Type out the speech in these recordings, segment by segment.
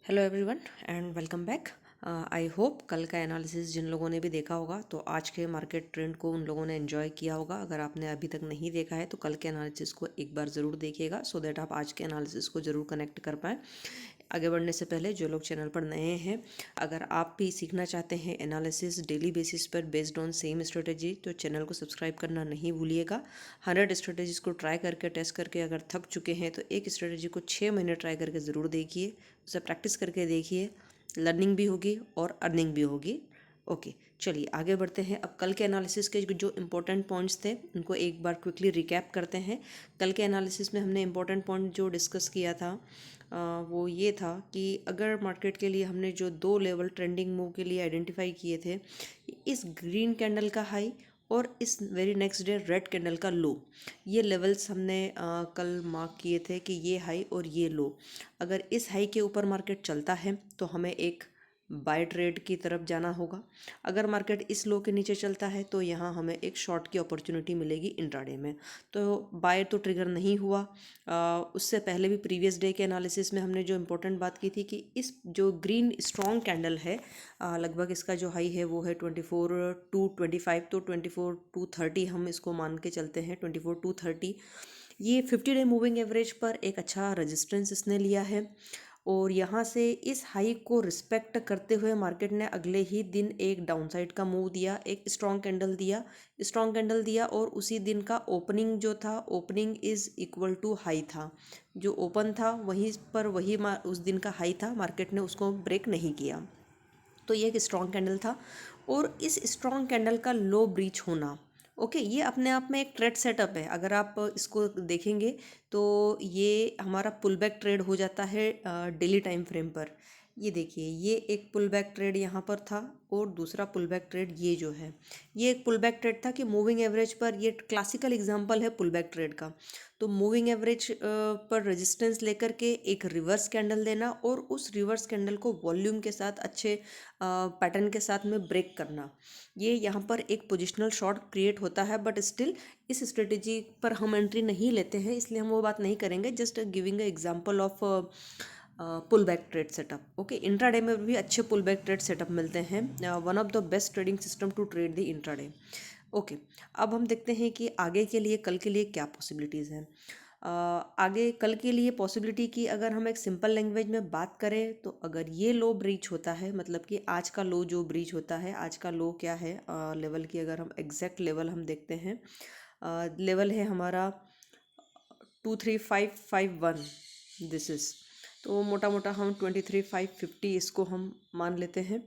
Hello everyone and welcome back. I hope कल का analysis जिन लोगों ने भी देखा होगा तो आज के मार्केट ट्रेंड को उन लोगों ने एंजॉय किया होगा। अगर आपने अभी तक नहीं देखा है तो कल के एनालिसिस को एक बार ज़रूर देखिएगा सो दैट आप आज के एनालिसिस को ज़रूर कनेक्ट कर पाएँ। आगे बढ़ने से पहले जो लोग चैनल पर नए हैं, अगर आप भी सीखना चाहते हैं एनालिसिस डेली बेसिस पर बेस्ड ऑन सेम स्ट्रेटेजी तो चैनल को सब्सक्राइब करना नहीं भूलिएगा। 100 स्ट्रेटेजीज को ट्राई करके टेस्ट करके अगर थक चुके हैं तो एक स्ट्रेटेजी को 6 महीने ट्राई करके ज़रूर देखिए, उसे प्रैक्टिस करके देखिए। लर्निंग भी होगी और अर्निंग भी होगी। ओके, चलिए आगे बढ़ते हैं। अब कल के एनालिसिस के जो इंपॉर्टेंट पॉइंट्स थे उनको एक बार क्विकली रिकैप करते हैं। कल के एनालिसिस में हमने इंपॉर्टेंट पॉइंट जो डिस्कस किया था वो ये था कि अगर मार्केट के लिए हमने जो दो लेवल ट्रेंडिंग मूव के लिए आइडेंटिफाई किए थे, इस ग्रीन कैंडल का हाई और इस very next day red candle का लो, ये लेवल्स हमने कल मार्क किए थे कि ये हाई और ये लो। अगर इस हाई के ऊपर मार्केट चलता है तो हमें एक बाय ट्रेड की तरफ जाना होगा। अगर मार्केट इस लो के नीचे चलता है तो यहाँ हमें एक शॉर्ट की अपॉर्चुनिटी मिलेगी इंट्राडे में। तो बाय तो ट्रिगर नहीं हुआ। उससे पहले भी प्रीवियस डे के एनालिसिस में हमने जो इम्पोर्टेंट बात की थी कि इस जो ग्रीन स्ट्रॉन्ग कैंडल है, लगभग इसका जो हाई है वो है 24,225, तो 24,230 हम इसको मान के चलते हैं। 24,230 ये 50 डे मूविंग एवरेज पर एक अच्छा रेजिस्टेंस इसने लिया है और यहाँ से इस हाई को रिस्पेक्ट करते हुए मार्केट ने अगले ही दिन एक डाउनसाइड का मूव दिया, एक स्ट्रॉन्ग कैंडल दिया और उसी दिन का ओपनिंग जो था, opening is equal to high था। जो ओपन था वहीं पर वही उस दिन का हाई था, मार्केट ने उसको ब्रेक नहीं किया। तो ये एक स्ट्रॉन्ग कैंडल था और इस स्ट्रॉन्ग कैंडल का लो ब्रीच होना, ओके, ये अपने आप में एक ट्रेड सेटअप है। अगर आप इसको देखेंगे तो ये हमारा पुल बैक ट्रेड हो जाता है डेली टाइम फ्रेम पर। ये देखिए, ये एक पुल बैक ट्रेड यहाँ पर था और दूसरा पुल बैक ट्रेड ये जो है, ये एक पुल बैक ट्रेड था कि मूविंग एवरेज पर, ये क्लासिकल एग्जांपल है पुल बैक ट्रेड का। तो मूविंग एवरेज पर रेजिस्टेंस लेकर के एक रिवर्स कैंडल देना और उस रिवर्स कैंडल को वॉल्यूम के साथ अच्छे पैटर्न के साथ में ब्रेक करना, ये यहाँ पर एक पोजिशनल शॉर्ट क्रिएट होता है। बट स्टिल इस स्ट्रेटेजी पर हम एंट्री नहीं लेते हैं, इसलिए हम वो बात नहीं करेंगे। Just giving a example of pull back trade setup. Okay, intraday में भी अच्छे पुल बैक ट्रेड सेटअप मिलते हैं। One of the best trading system to trade the intraday. Okay, अब हम देखते हैं कि आगे के लिए, कल के लिए क्या पॉसिबिलिटीज़ हैं। आगे कल के लिए पॉसिबिलिटी की अगर हम एक सिंपल लैंग्वेज में बात करें तो अगर ये लो ब्रीच होता है, मतलब कि आज का लो जो ब्रीच होता है, आज का लो क्या है लेवल की, अगर हम एग्जैक्ट लेवल हम देखते हैं, लेवल है हमारा 23,551। दिस इज़, तो मोटा मोटा हम 23,550 इसको हम मान लेते हैं।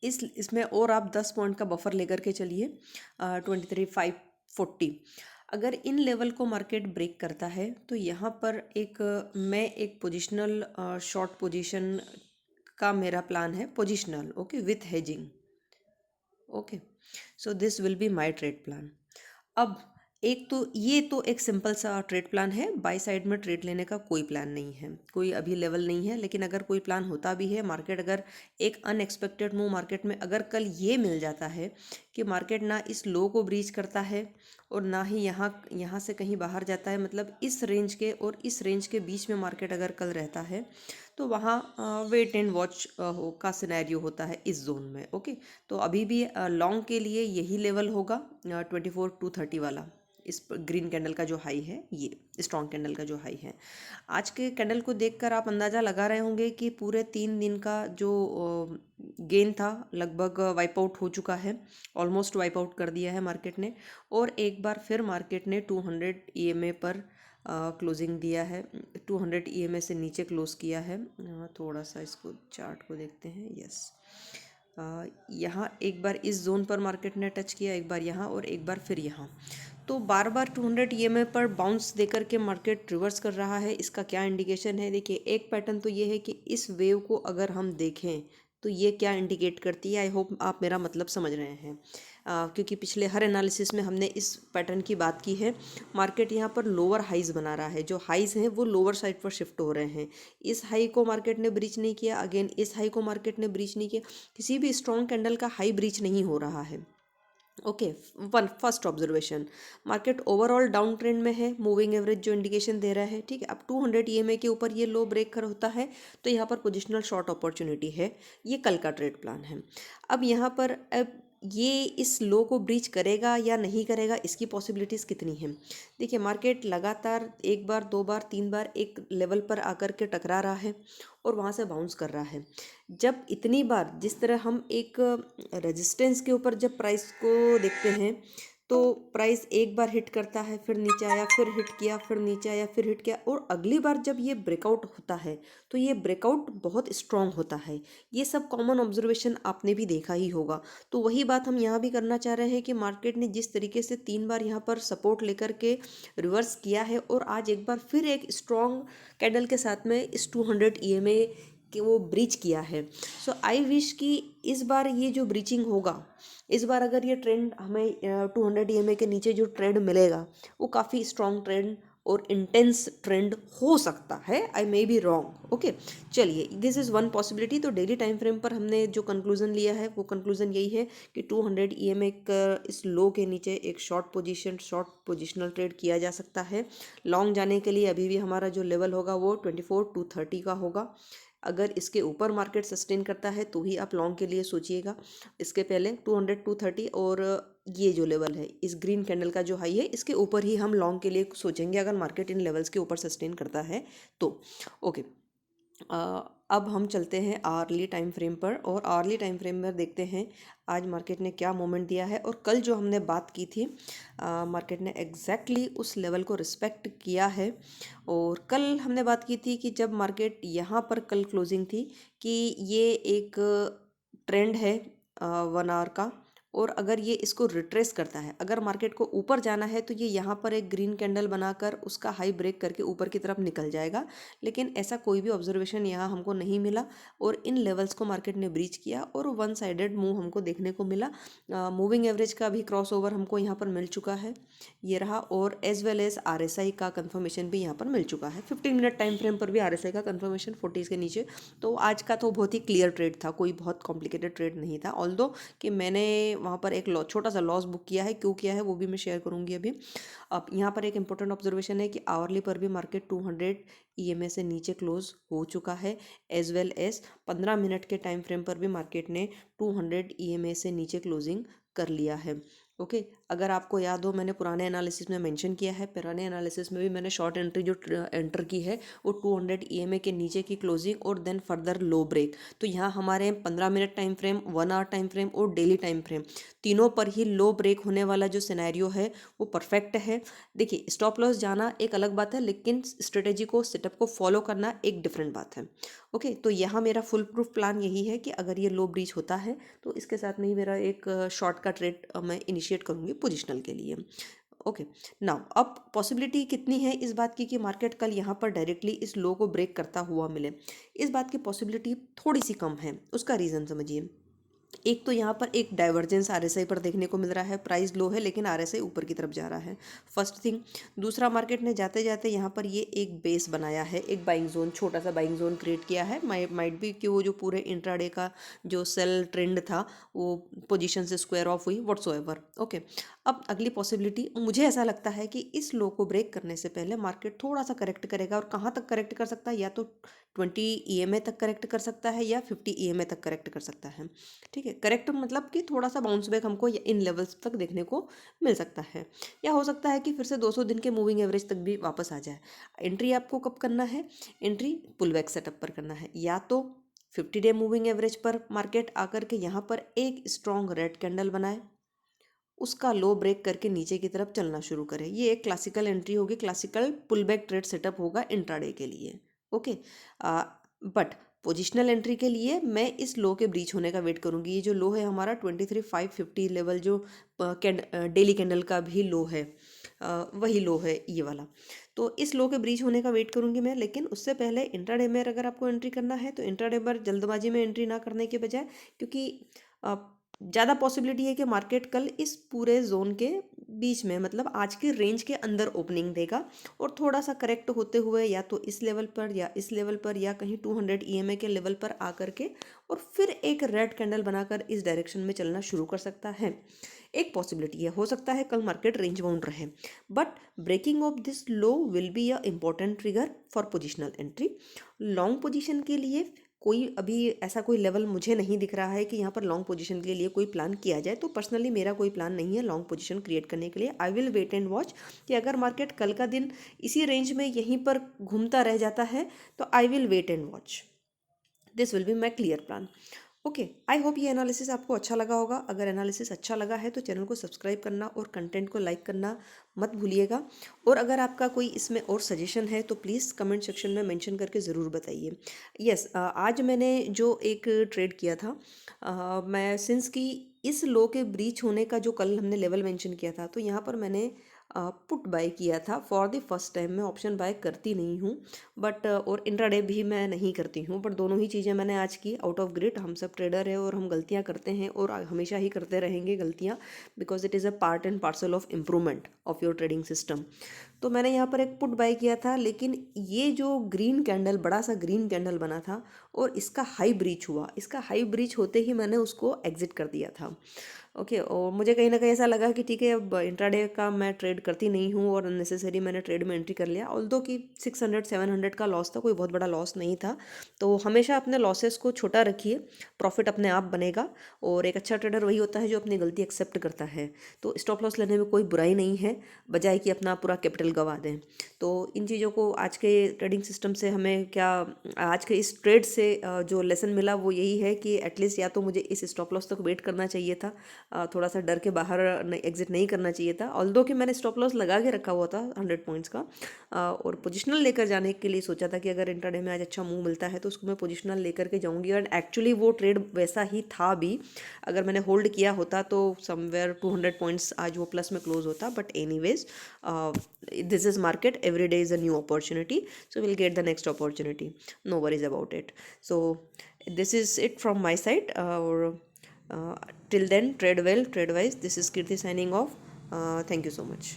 इसमें और आप 10 पॉइंट का बफर लेकर के चलिए। 23,540 अगर इन लेवल को मार्केट ब्रेक करता है तो यहाँ पर मैं एक पोजिशनल शॉर्ट पोजीशन का मेरा प्लान है, positional, okay, with hedging. Okay, so this will be my trade plan. अब एक तो ये तो एक सिंपल सा ट्रेड प्लान है, बाई साइड में ट्रेड लेने का कोई प्लान नहीं है, कोई अभी लेवल नहीं है। लेकिन अगर कोई प्लान होता भी है, मार्केट अगर एक अनएक्सपेक्टेड मूव मार्केट में अगर कल ये मिल जाता है कि मार्केट ना इस लो को ब्रीच करता है और ना ही यहाँ से कहीं बाहर जाता है, मतलब इस रेंज के और इस रेंज के बीच में मार्केट अगर कल रहता है तो वहाँ वेट एंड वॉच का सिनेरियो होता है इस जोन में। ओके, तो अभी भी लॉन्ग के लिए यही लेवल होगा 24,230 वाला, इस ग्रीन कैंडल का जो हाई है, ये स्ट्रॉन्ग कैंडल का जो हाई है। आज के कैंडल को देखकर आप अंदाज़ा लगा रहे होंगे कि पूरे 3 दिन का जो गेन था लगभग वाइप आउट हो चुका है, ऑलमोस्ट वाइप आउट कर दिया है मार्केट ने। और एक बार फिर मार्केट ने 200 ईएमए पर क्लोजिंग दिया है, 200 ईएमए से नीचे क्लोज किया है। थोड़ा सा इसको चार्ट को देखते हैं। यस, यहाँ एक बार इस जोन पर मार्केट ने टच किया, एक बार यहाँ और एक बार फिर यहाँ। तो बार बार 200 ईएमए पर बाउंस देकर के मार्केट रिवर्स कर रहा है। इसका क्या इंडिकेशन है? देखिए, एक पैटर्न तो ये है कि इस वेव को अगर हम देखें तो ये क्या इंडिकेट करती है। आई होप आप मेरा मतलब समझ रहे हैं, क्योंकि पिछले हर एनालिसिस में हमने इस पैटर्न की बात की है। मार्केट यहाँ पर लोअर हाइज बना रहा है, जो हाइज हैं वो लोअर साइड पर शिफ्ट हो रहे हैं। इस हाई को मार्केट ने ब्रीच नहीं किया, अगेन इस हाई को मार्केट ने ब्रीच नहीं किया, किसी भी स्ट्रॉन्ग कैंडल का हाई ब्रीच नहीं हो रहा है। Okay, one first observation, market overall down trend में है, मूविंग एवरेज जो इंडिकेशन दे रहा है, ठीक है। अब 200 ईएमए के ऊपर ये लो ब्रेक कर होता है तो यहाँ पर पोजिशनल शॉर्ट अपॉर्चुनिटी है, ये कल का ट्रेड प्लान है। अब यहाँ पर अब ये इस लो को ब्रीच करेगा या नहीं करेगा, इसकी पॉसिबिलिटीज़ कितनी हैं। देखिए, मार्केट लगातार एक बार, दो बार, तीन बार एक लेवल पर आकर के टकरा रहा है और वहाँ से बाउंस कर रहा है। जब इतनी बार जिस तरह हम एक रेजिस्टेंस के ऊपर जब प्राइस को देखते हैं, तो प्राइस एक बार हिट करता है, फिर नीचे आया, फिर हिट किया, फिर नीचे आया, फिर हिट किया, और अगली बार जब ये ब्रेकआउट होता है तो ये ब्रेकआउट बहुत स्ट्रांग होता है। ये सब कॉमन ऑब्जर्वेशन आपने भी देखा ही होगा। तो वही बात हम यहाँ भी करना चाह रहे हैं कि मार्केट ने जिस तरीके से 3 बार यहाँ पर सपोर्ट लेकर के रिवर्स किया है और आज एक बार फिर एक स्ट्रॉन्ग कैंडल के साथ में इस 200 ईएमए कि वो ब्रीच किया है। सो आई विश कि इस बार ये जो ब्रीचिंग होगा, इस बार अगर ये ट्रेंड हमें 200 ईएमए के नीचे जो ट्रेंड मिलेगा वो काफ़ी स्ट्रॉन्ग ट्रेंड और इंटेंस ट्रेंड हो सकता है। आई मे बी रॉन्ग, ओके। चलिए, दिस इज़ वन पॉसिबिलिटी। तो डेली टाइम फ्रेम पर हमने जो कंक्लूजन लिया है वो कंक्लूजन यही है कि 200 ईएमए का इस लो के नीचे एक शॉर्ट पोजिशनल ट्रेड किया जा सकता है। लॉन्ग जाने के लिए अभी भी हमारा जो लेवल होगा वो 24-230 का होगा। अगर इसके ऊपर मार्केट सस्टेन करता है तो ही आप लॉन्ग के लिए सोचिएगा। इसके पहले 200-230 और ये जो लेवल है, इस ग्रीन कैंडल का जो हाई है, इसके ऊपर ही हम लॉन्ग के लिए सोचेंगे अगर मार्केट इन लेवल्स के ऊपर सस्टेन करता है तो। ओके, अब हम चलते हैं आवर्ली टाइम फ्रेम पर, और आवर्ली टाइम फ्रेम में देखते हैं आज मार्केट ने क्या मोमेंट दिया है। और कल जो हमने बात की थी, मार्केट ने एग्जैक्टली उस लेवल को रिस्पेक्ट किया है। और कल हमने बात की थी कि जब मार्केट यहाँ पर कल क्लोजिंग थी कि ये एक ट्रेंड है 1 आवर का, और अगर ये इसको रिट्रेस करता है, अगर मार्केट को ऊपर जाना है तो ये यहाँ पर एक ग्रीन कैंडल बनाकर उसका हाई ब्रेक करके ऊपर की तरफ निकल जाएगा। लेकिन ऐसा कोई भी ऑब्जर्वेशन यहाँ हमको नहीं मिला और इन लेवल्स को मार्केट ने ब्रीच किया और वन साइडेड मूव हमको देखने को मिला। मूविंग एवरेज का भी क्रॉस ओवर हमको यहाँ पर मिल चुका है, ये रहा। और एज वेल एज आरएसआई का कंफर्मेशन भी यहाँ पर मिल चुका है। 15 मिनट टाइम फ्रेम पर भी आरएसआई का कंफर्मेशन 40 के नीचे। तो आज का तो बहुत ही क्लियर ट्रेड था, कोई बहुत कॉम्प्लिकेटेड ट्रेड नहीं था। ऑल्दो कि मैंने वहाँ पर एक छोटा सा लॉस बुक किया है, क्यों किया है वो भी मैं शेयर करूँगी अभी। अब यहाँ पर एक इंपॉर्टेंट ऑब्जर्वेशन है कि आवरली पर भी मार्केट 200 ईएमए से नीचे क्लोज हो चुका है, एज वेल एज 15 मिनट के टाइम फ्रेम पर भी मार्केट ने 200 ईएमए से नीचे क्लोजिंग कर लिया है। ओके, अगर आपको याद हो, मैंने पुराने एनालिसिस में मेंशन किया है, पुराने एनालिसिस में भी मैंने शॉर्ट एंट्री जो एंटर की है वो 200 ईएमए के नीचे की क्लोजिंग और देन फर्दर लो ब्रेक। तो यहाँ हमारे 15 minute time frame, 1 hour time frame और डेली टाइम फ्रेम, तीनों पर ही लो ब्रेक होने वाला जो सिनेरियो है वो परफेक्ट है। देखिए, स्टॉप लॉस जाना एक अलग बात है, लेकिन स्ट्रेटेजी को, सेटअप को फॉलो करना एक डिफरेंट बात है। ओके, तो यहाँ मेरा फुल प्रूफ प्लान यही है कि अगर ये लो ब्रीच होता है तो इसके साथ में ही मेरा एक शॉर्ट का ट्रेड मैं इनिशिएट करूँगी पोजिशनल के लिए। ओके, नाउ अब पॉसिबिलिटी कितनी है इस बात की कि मार्केट कल यहाँ पर डायरेक्टली इस लो को ब्रेक करता हुआ मिले। इस बात की पॉसिबिलिटी थोड़ी सी कम है। उसका रीज़न समझिए। एक तो यहाँ पर एक डाइवर्जेंस आरएसआई पर देखने को मिल रहा है, प्राइस लो है लेकिन आरएसआई ऊपर की तरफ जा रहा है, फर्स्ट थिंग। दूसरा, मार्केट ने जाते जाते यहाँ पर ये एक बेस बनाया है, एक बाइंग जोन, छोटा सा बाइंग जोन क्रिएट किया है। माइट भी कि वो जो पूरे इंट्राडे का जो सेल ट्रेंड था वो पोजीशन से स्क्वायर ऑफ हुई, व्हाट्सोएवर। ओके, अब अगली पॉसिबिलिटी, मुझे ऐसा लगता है कि इस लो को ब्रेक करने से पहले मार्केट थोड़ा सा करेक्ट करेगा। और कहाँ तक करेक्ट कर सकता है, या तो 20 ईएमए तक करेक्ट कर सकता है या 50 ईएमए तक करेक्ट कर सकता है। ठीक है, करेक्ट मतलब कि थोड़ा सा बाउंस बैक हमको इन लेवल्स तक देखने को मिल सकता है, या हो सकता है कि फिर से 200 दिन के मूविंग एवरेज तक भी वापस आ जाए। एंट्री आपको कब करना है, एंट्री पुल बैक सेटअप पर करना है, या तो 50 डे मूविंग एवरेज पर मार्केट आकर के यहाँ पर एक स्ट्रॉन्ग रेड कैंडल बनाए, उसका लो ब्रेक करके नीचे की तरफ चलना शुरू करे। ये एक क्लासिकल एंट्री होगी, classical pull back trade setup होगा इंट्राडे के लिए। ओके, बट पोजिशनल एंट्री के लिए मैं इस लो के ब्रीच होने का वेट करूंगी। ये जो लो है हमारा 23,550 लेवल, जो डेली कैंडल का भी लो है, वही लो है ये वाला। तो इस लो के ब्रीच होने का वेट करूंगी मैं। लेकिन उससे पहले इंट्राडे में अगर आपको एंट्री करना है तो इंट्राडे पर जल्दबाजी में एंट्री ना करने के बजाय, क्योंकि ज़्यादा पॉसिबिलिटी है कि मार्केट कल इस पूरे जोन के बीच में, मतलब आज के रेंज के अंदर ओपनिंग देगा और थोड़ा सा करेक्ट होते हुए या तो इस लेवल पर या इस लेवल पर या कहीं 200 ईएमए के लेवल पर आकर के और फिर एक रेड कैंडल बनाकर इस डायरेक्शन में चलना शुरू कर सकता है। एक पॉसिबिलिटी है, हो सकता है कल मार्केट रेंज बाउंड रहे, but breaking of this low will be a important trigger for positional entry. Long position के लिए कोई अभी ऐसा कोई लेवल मुझे नहीं दिख रहा है कि यहाँ पर लॉन्ग पोजीशन के लिए कोई प्लान किया जाए, तो पर्सनली मेरा कोई प्लान नहीं है लॉन्ग पोजीशन क्रिएट करने के लिए। I will wait and watch कि अगर मार्केट कल का दिन इसी रेंज में यहीं पर घूमता रह जाता है तो I will wait and watch. This will be my clear plan. Okay, I hope ये एनालिसिस आपको अच्छा लगा होगा। अगर एनालिसिस अच्छा लगा है तो चैनल को सब्सक्राइब करना और कंटेंट को लाइक करना मत भूलिएगा। और अगर आपका कोई इसमें और सजेशन है तो प्लीज़ कमेंट सेक्शन में मेंशन करके ज़रूर बताइए। यस, आज मैंने जो एक ट्रेड किया था, मैं सिंस की इस लो के ब्रीच होने का जो कल हमने लेवल मेंशन किया था, तो यहाँ पर मैंने पुट बाय किया था फॉर द फर्स्ट टाइम। मैं ऑप्शन बाय करती नहीं हूँ, बट और इंट्राडे भी मैं नहीं करती हूँ, बट दोनों ही चीज़ें मैंने आज की आउट ऑफ ग्रिड। हम सब ट्रेडर है और हम गलतियाँ करते हैं और हमेशा ही करते रहेंगे गलतियाँ, because it is a part and parcel of improvement of your trading system. तो मैंने यहाँ पर एक पुट बाय किया था, लेकिन ये जो ग्रीन कैंडल, बड़ा सा ग्रीन कैंडल बना था और इसका हाई ब्रीच हुआ, इसका हाई ब्रीच होते ही मैंने उसको एग्जिट कर दिया था। ओके, और मुझे कहीं ना कहीं ऐसा लगा कि ठीक है, अब इंट्राडे का मैं ट्रेड करती नहीं हूँ और अननेसेसरी मैंने ट्रेड में एंट्री कर लिया। ऑल्दो कि 600-700 का लॉस था, कोई बहुत बड़ा लॉस नहीं था। तो हमेशा अपने लॉसेस को छोटा रखिए, प्रॉफिट अपने आप बनेगा। और एक अच्छा ट्रेडर वही होता है जो अपनी गलती एक्सेप्ट करता है। तो स्टॉप लॉस लेने में कोई बुराई नहीं है, बजाय कि अपना पूरा कैपिटल गंवा दें। तो इन चीज़ों को आज के ट्रेडिंग सिस्टम से हमें क्या, आज के इस ट्रेड से जो लेसन मिला वो यही है कि एटलीस्ट या तो मुझे इस स्टॉप लॉस तक वेट करना चाहिए था, थोड़ा सा डर के बाहर एग्जिट नहीं करना चाहिए था। ऑल्दो कि मैंने स्टॉप लॉस लगा के रखा हुआ था 100 पॉइंट्स का, और पोजिशनल लेकर जाने के लिए सोचा था कि अगर इंट्राडे में आज अच्छा मूव मिलता है तो उसको मैं पोजिशनल लेकर के जाऊंगी। एंड एक्चुअली वो ट्रेड वैसा ही था भी। अगर मैंने होल्ड किया होता तो समवेयर 200 पॉइंट्स आज वो प्लस में क्लोज होता। But anyways, this is market, every day is a new opportunity, so will get the next opportunity, no worries about it. So this is it from my side. Till then, trade well, trade wise. This is Kirti signing off. Thank you so much.